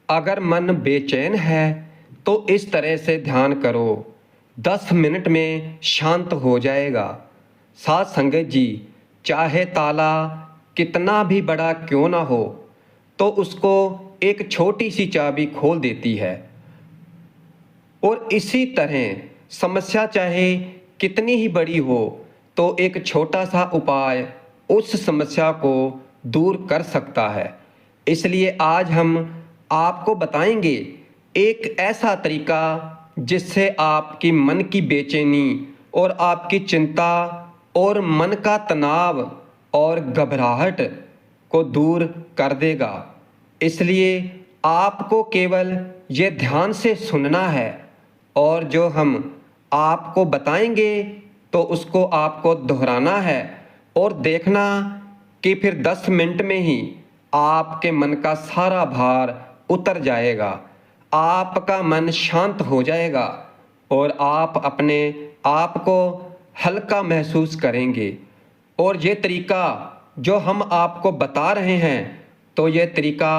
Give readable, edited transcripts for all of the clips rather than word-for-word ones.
अगर मन बेचैन है तो इस तरह से ध्यान करो, 10 मिनट में शांत हो जाएगा। साथ संगत जी, चाहे ताला कितना भी बड़ा क्यों ना हो, तो उसको एक छोटी सी चाबी खोल देती है। और इसी तरह समस्या चाहे कितनी ही बड़ी हो, तो एक छोटा सा उपाय उस समस्या को दूर कर सकता है। इसलिए आज हम आपको बताएंगे एक ऐसा तरीका जिससे आपकी मन की बेचैनी और आपकी चिंता और मन का तनाव और घबराहट को दूर कर देगा। इसलिए आपको केवल ये ध्यान से सुनना है, और जो हम आपको बताएंगे तो उसको आपको दोहराना है और देखना कि फिर 10 मिनट में ही आपके मन का सारा भार उतर जाएगा, आपका मन शांत हो जाएगा और आप अपने आप को हल्का महसूस करेंगे। और ये तरीका जो हम आपको बता रहे हैं, तो ये तरीका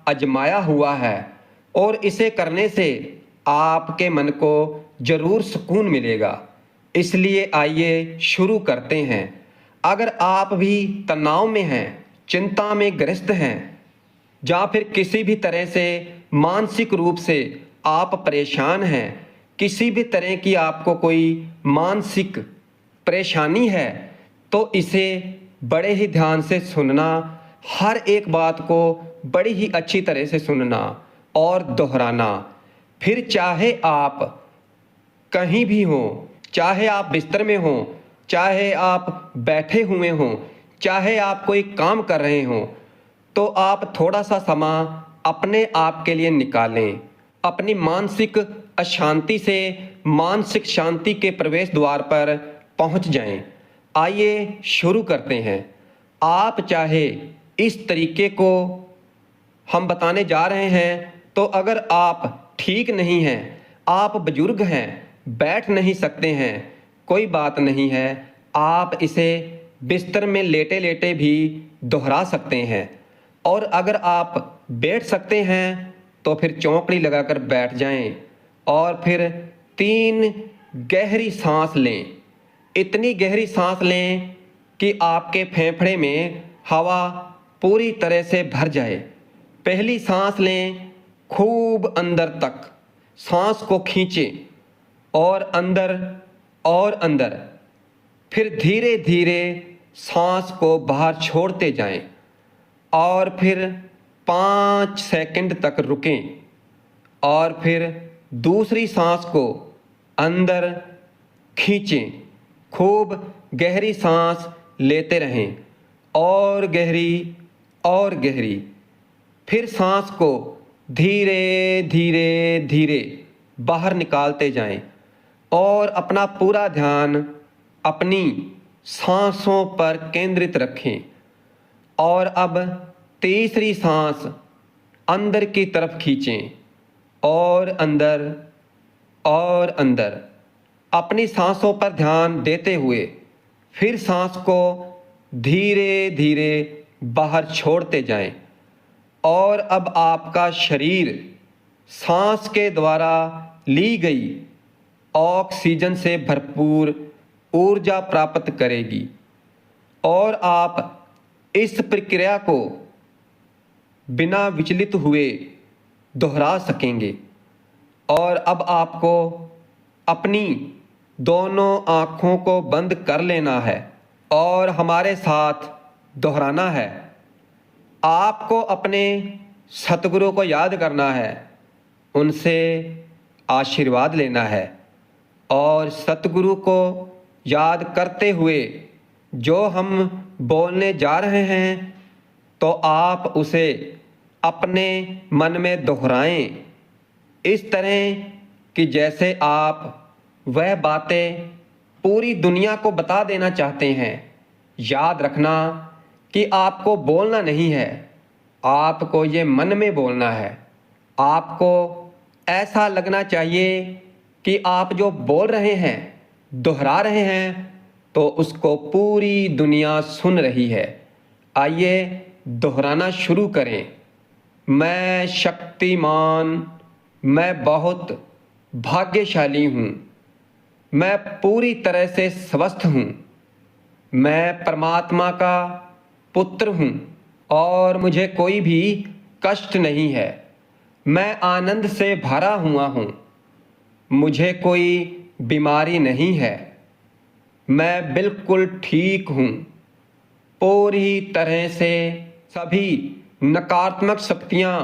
आजमाया हुआ है और इसे करने से आपके मन को ज़रूर सुकून मिलेगा। इसलिए आइए शुरू करते हैं। अगर आप भी तनाव में हैं, चिंता में ग्रस्त हैं, या फिर किसी भी तरह से मानसिक रूप से आप परेशान हैं, किसी भी तरह की आपको कोई मानसिक परेशानी है, तो इसे बड़े ही ध्यान से सुनना, हर एक बात को बड़ी ही अच्छी तरह से सुनना और दोहराना। फिर चाहे आप कहीं भी हों, चाहे आप बिस्तर में हों, चाहे आप बैठे हुए हों, चाहे आप कोई काम कर रहे हों, तो आप थोड़ा सा समय अपने आप के लिए निकालें। अपनी मानसिक अशांति से मानसिक शांति के प्रवेश द्वार पर पहुंच जाएं। आइए शुरू करते हैं। आप चाहे इस तरीके को हम बताने जा रहे हैं, तो अगर आप ठीक नहीं हैं, आप बुजुर्ग हैं, बैठ नहीं सकते हैं, कोई बात नहीं है, आप इसे बिस्तर में लेटे लेटे भी दोहरा सकते हैं। और अगर आप बैठ सकते हैं तो फिर चौकड़ी लगाकर बैठ जाएं और फिर 3 गहरी सांस लें। इतनी गहरी सांस लें कि आपके फेफड़े में हवा पूरी तरह से भर जाए। पहली सांस लें, खूब अंदर तक सांस को खींचें और अंदर, फिर धीरे धीरे सांस को बाहर छोड़ते जाएं और फिर 5 सेकंड तक रुकें और फिर दूसरी सांस को अंदर खींचें। खूब गहरी सांस लेते रहें और गहरी, फिर सांस को धीरे धीरे बाहर निकालते जाएं और अपना पूरा ध्यान अपनी सांसों पर केंद्रित रखें। और अब तीसरी सांस अंदर की तरफ खींचें और अंदर अपनी सांसों पर ध्यान देते हुए फिर सांस को धीरे धीरे बाहर छोड़ते जाएं। और अब आपका शरीर सांस के द्वारा ली गई ऑक्सीजन से भरपूर ऊर्जा प्राप्त करेगी और आप इस प्रक्रिया को बिना विचलित हुए दोहरा सकेंगे। और अब आपको अपनी दोनों आँखों को बंद कर लेना है और हमारे साथ दोहराना है। आपको अपने सतगुरु को याद करना है, उनसे आशीर्वाद लेना है और सतगुरु को याद करते हुए जो हम बोलने जा रहे हैं, तो आप उसे अपने मन में दोहराएं, इस तरह कि जैसे आप वह बातें पूरी दुनिया को बता देना चाहते हैं। याद रखना कि आपको बोलना नहीं है, आपको ये मन में बोलना है। आपको ऐसा लगना चाहिए कि आप जो बोल रहे हैं, दोहरा रहे हैं, तो उसको पूरी दुनिया सुन रही है। आइए दोहराना शुरू करें। मैं शक्तिमान, मैं बहुत भाग्यशाली हूँ, मैं पूरी तरह से स्वस्थ हूँ, मैं परमात्मा का पुत्र हूँ और मुझे कोई भी कष्ट नहीं है। मैं आनंद से भरा हुआ हूँ, मुझे कोई बीमारी नहीं है, मैं बिल्कुल ठीक हूँ। पूरी तरह से सभी नकारात्मक शक्तियाँ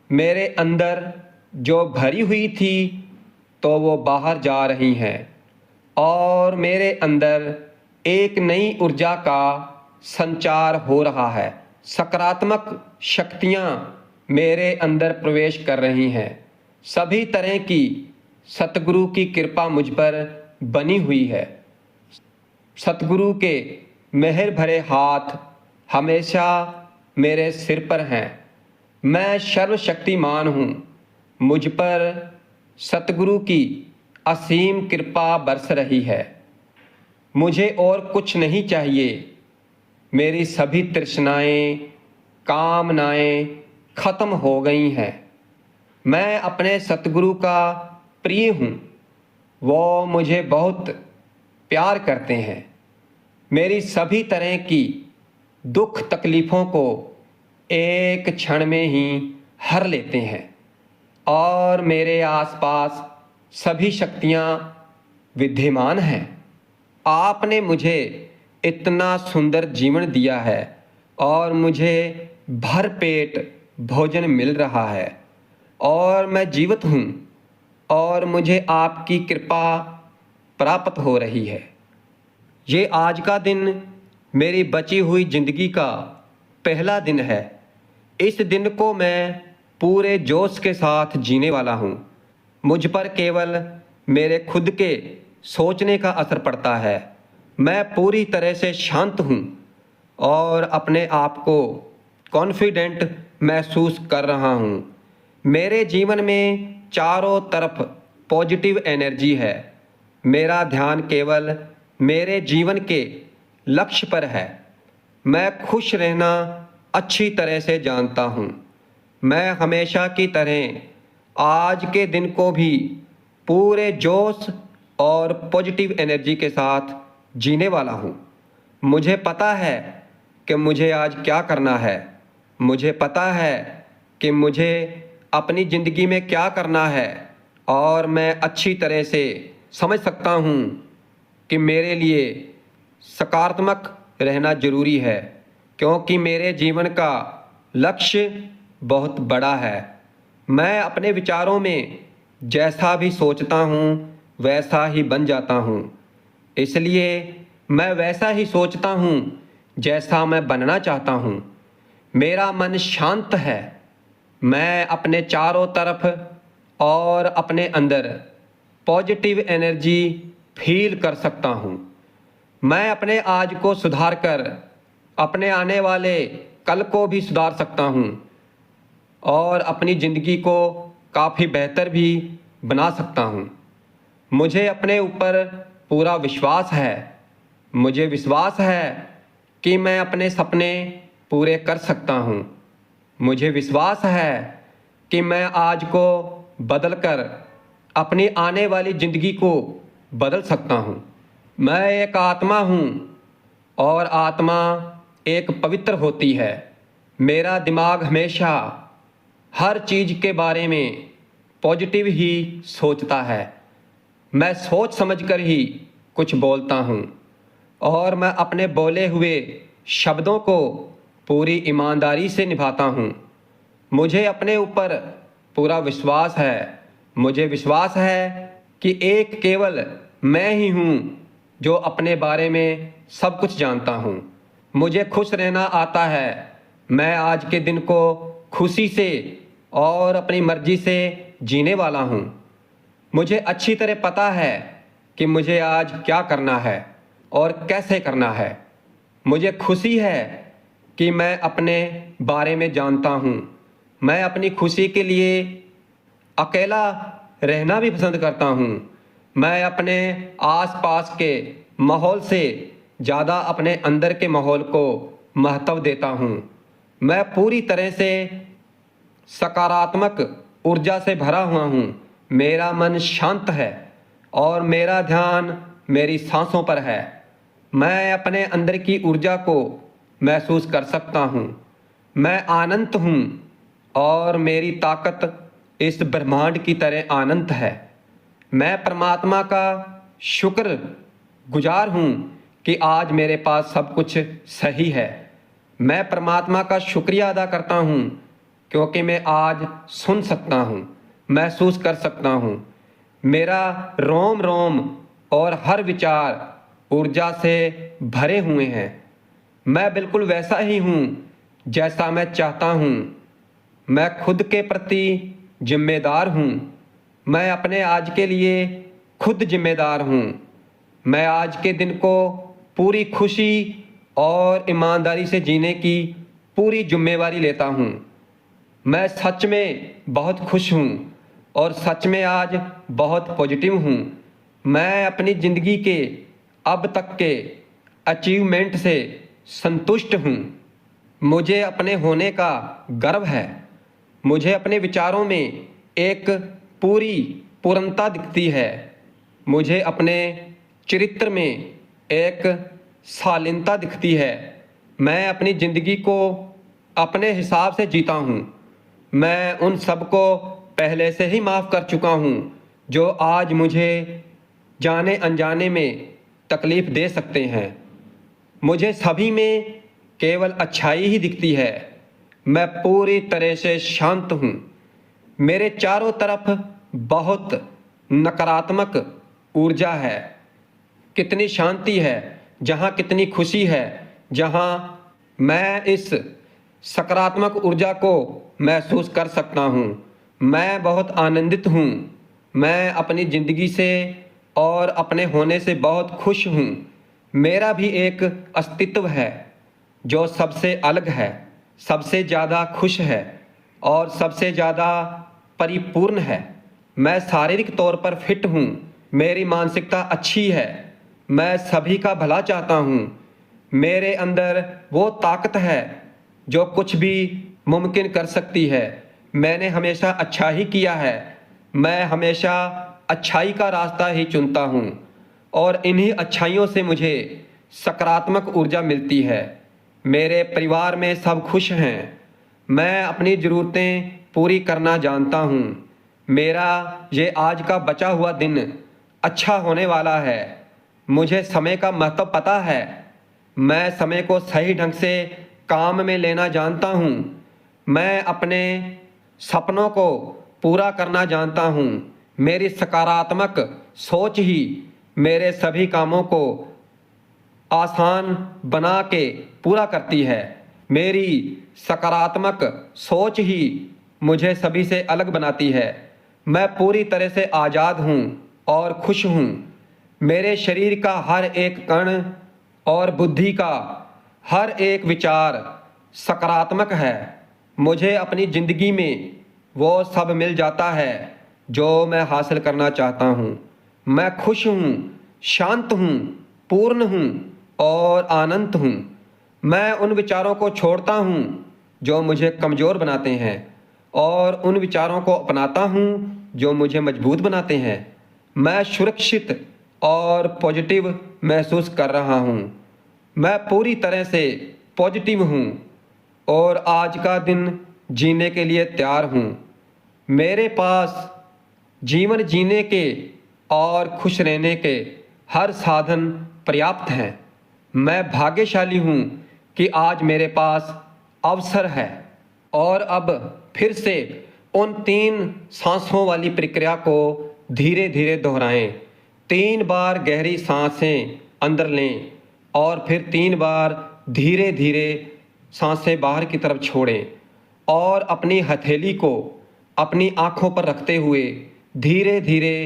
मेरे अंदर जो भरी हुई थी तो वो बाहर जा रही हैं और मेरे अंदर एक नई ऊर्जा का संचार हो रहा है। सकारात्मक शक्तियाँ मेरे अंदर प्रवेश कर रही हैं। सभी तरह की सतगुरु की कृपा मुझ पर बनी हुई है। सतगुरु के मेहर भरे हाथ हमेशा मेरे सिर पर हैं। मैं सर्वशक्तिमान हूँ, मुझ पर सतगुरु की असीम कृपा बरस रही है। मुझे और कुछ नहीं चाहिए। मेरी सभी तृष्णाएं, कामनाएं खत्म हो गई हैं। मैं अपने सतगुरु का प्रिय हूँ, वो मुझे बहुत प्यार करते हैं। मेरी सभी तरह की दुख तकलीफ़ों को एक क्षण में ही हर लेते हैं और मेरे आसपास सभी शक्तियाँ विद्यमान हैं। आपने मुझे इतना सुंदर जीवन दिया है और मुझे भरपेट भोजन मिल रहा है और मैं जीवित हूँ और मुझे आपकी कृपा प्राप्त हो रही है। ये आज का दिन मेरी बची हुई ज़िंदगी का पहला दिन है। इस दिन को मैं पूरे जोश के साथ जीने वाला हूँ। मुझ पर केवल मेरे खुद के सोचने का असर पड़ता है। मैं पूरी तरह से शांत हूँ और अपने आप को कॉन्फिडेंट महसूस कर रहा हूँ। मेरे जीवन में चारों तरफ पॉजिटिव एनर्जी है। मेरा ध्यान केवल मेरे जीवन के लक्ष्य पर है। मैं खुश रहना अच्छी तरह से जानता हूँ। मैं हमेशा की तरह आज के दिन को भी पूरे जोश और पॉजिटिव एनर्जी के साथ जीने वाला हूँ। मुझे पता है कि मुझे आज क्या करना है। मुझे पता है कि मुझे अपनी ज़िंदगी में क्या करना है और मैं अच्छी तरह से समझ सकता हूँ कि मेरे लिए सकारात्मक रहना ज़रूरी है, क्योंकि मेरे जीवन का लक्ष्य बहुत बड़ा है। मैं अपने विचारों में जैसा भी सोचता हूँ वैसा ही बन जाता हूँ, इसलिए मैं वैसा ही सोचता हूँ जैसा मैं बनना चाहता हूँ। मेरा मन शांत है। मैं अपने चारों तरफ और अपने अंदर पॉजिटिव एनर्जी फील कर सकता हूँ। मैं अपने आज को सुधार कर अपने आने वाले कल को भी सुधार सकता हूँ और अपनी ज़िंदगी को काफ़ी बेहतर भी बना सकता हूँ। मुझे अपने ऊपर पूरा विश्वास है। मुझे विश्वास है कि मैं अपने सपने पूरे कर सकता हूँ। मुझे विश्वास है कि मैं आज को बदल कर अपनी आने वाली ज़िंदगी को बदल सकता हूँ। मैं एक आत्मा हूँ और आत्मा एक पवित्र होती है। मेरा दिमाग हमेशा हर चीज़ के बारे में पॉजिटिव ही सोचता है। मैं सोच समझकर ही कुछ बोलता हूँ और मैं अपने बोले हुए शब्दों को पूरी ईमानदारी से निभाता हूँ। मुझे अपने ऊपर पूरा विश्वास है। मुझे विश्वास है कि एक केवल मैं ही हूँ जो अपने बारे में सब कुछ जानता हूँ। मुझे खुश रहना आता है। मैं आज के दिन को खुशी से और अपनी मर्जी से जीने वाला हूँ। मुझे अच्छी तरह पता है कि मुझे आज क्या करना है और कैसे करना है। मुझे खुशी है कि मैं अपने बारे में जानता हूँ। मैं अपनी खुशी के लिए अकेला रहना भी पसंद करता हूँ। मैं अपने आसपास के माहौल से ज़्यादा अपने अंदर के माहौल को महत्व देता हूँ। मैं पूरी तरह से सकारात्मक ऊर्जा से भरा हुआ हूँ। मेरा मन शांत है और मेरा ध्यान मेरी सांसों पर है। मैं अपने अंदर की ऊर्जा को महसूस कर सकता हूँ। मैं आनंद हूँ और मेरी ताकत इस ब्रह्मांड की तरह अनंत है। मैं परमात्मा का शुक्र गुजार हूँ कि आज मेरे पास सब कुछ सही है। मैं परमात्मा का शुक्रिया अदा करता हूँ क्योंकि मैं आज सुन सकता हूँ, महसूस कर सकता हूँ। मेरा रोम रोम और हर विचार ऊर्जा से भरे हुए हैं। मैं बिल्कुल वैसा ही हूँ जैसा मैं चाहता हूँ। मैं खुद के प्रति जिम्मेदार हूँ। मैं अपने आज के लिए खुद जिम्मेदार हूँ। मैं आज के दिन को पूरी खुशी और ईमानदारी से जीने की पूरी जिम्मेवारी लेता हूँ। मैं सच में बहुत खुश हूँ और सच में आज बहुत पॉजिटिव हूँ। मैं अपनी ज़िंदगी के अब तक के अचीवमेंट से संतुष्ट हूँ। मुझे अपने होने का गर्व है। मुझे अपने विचारों में एक पूरी पूर्णता दिखती है। मुझे अपने चरित्र में एक शालीनता दिखती है। मैं अपनी ज़िंदगी को अपने हिसाब से जीता हूँ। मैं उन सबको पहले से ही माफ़ कर चुका हूँ जो आज मुझे जाने अनजाने में तकलीफ़ दे सकते हैं। मुझे सभी में केवल अच्छाई ही दिखती है। मैं पूरी तरह से शांत हूँ। मेरे चारों तरफ बहुत नकारात्मक ऊर्जा है। कितनी शांति है, जहाँ कितनी खुशी है, जहाँ मैं इस सकारात्मक ऊर्जा को महसूस कर सकता हूँ। मैं बहुत आनंदित हूँ। मैं अपनी ज़िंदगी से और अपने होने से बहुत खुश हूँ। मेरा भी एक अस्तित्व है जो सबसे अलग है, सबसे ज़्यादा खुश है और सबसे ज़्यादा परिपूर्ण है। मैं शारीरिक तौर पर फिट हूँ। मेरी मानसिकता अच्छी है। मैं सभी का भला चाहता हूँ। मेरे अंदर वो ताकत है जो कुछ भी मुमकिन कर सकती है। मैंने हमेशा अच्छा ही किया है। मैं हमेशा अच्छाई का रास्ता ही चुनता हूँ और इन्हीं अच्छाइयों से मुझे सकारात्मक ऊर्जा मिलती है। मेरे परिवार में सब खुश हैं। मैं अपनी ज़रूरतें पूरी करना जानता हूँ। मेरा ये आज का बचा हुआ दिन अच्छा होने वाला है। मुझे समय का महत्व पता है। मैं समय को सही ढंग से काम में लेना जानता हूँ। मैं अपने सपनों को पूरा करना जानता हूँ। मेरी सकारात्मक सोच ही मेरे सभी कामों को आसान बना के पूरा करती है। मेरी सकारात्मक सोच ही मुझे सभी से अलग बनाती है। मैं पूरी तरह से आज़ाद हूँ और खुश हूँ। मेरे शरीर का हर एक कण और बुद्धि का हर एक विचार सकारात्मक है। मुझे अपनी ज़िंदगी में वो सब मिल जाता है जो मैं हासिल करना चाहता हूँ। मैं खुश हूँ, शांत हूँ, पूर्ण हूँ और आनंद हूँ। मैं उन विचारों को छोड़ता हूँ जो मुझे कमज़ोर बनाते हैं और उन विचारों को अपनाता हूँ जो मुझे मजबूत बनाते हैं। मैं सुरक्षित और पॉजिटिव महसूस कर रहा हूँ। मैं पूरी तरह से पॉजिटिव हूँ और आज का दिन जीने के लिए तैयार हूँ। मेरे पास जीवन जीने के और खुश रहने के हर साधन पर्याप्त हैं। मैं भाग्यशाली हूँ कि आज मेरे पास अवसर है। और अब फिर से उन 3 सांसों वाली प्रक्रिया को धीरे धीरे दोहराएं। 3 बार गहरी सांसें अंदर लें और फिर 3 बार धीरे धीरे सांसें बाहर की तरफ छोड़ें और अपनी हथेली को अपनी आँखों पर रखते हुए धीरे धीरे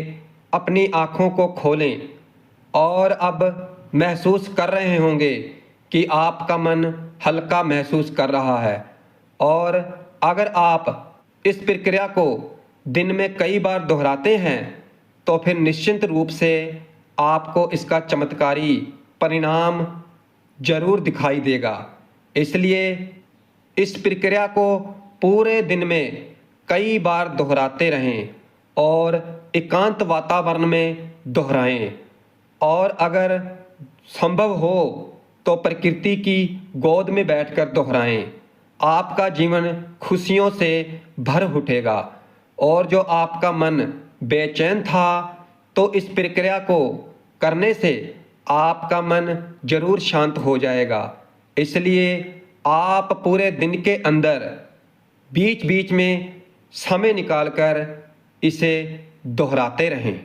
अपनी आँखों को खोलें। और अब महसूस कर रहे होंगे कि आपका मन हल्का महसूस कर रहा है। और अगर आप इस प्रक्रिया को दिन में कई बार दोहराते हैं तो फिर निश्चित रूप से आपको इसका चमत्कारी परिणाम जरूर दिखाई देगा। इसलिए इस प्रक्रिया को पूरे दिन में कई बार दोहराते रहें और एकांत वातावरण में दोहराएं, और अगर संभव हो तो प्रकृति की गोद में बैठकर दोहराएं। आपका जीवन खुशियों से भर उठेगा, और जो आपका मन बेचैन था तो इस प्रक्रिया को करने से आपका मन जरूर शांत हो जाएगा। इसलिए आप पूरे दिन के अंदर बीच बीच में समय निकालकर इसे दोहराते रहें।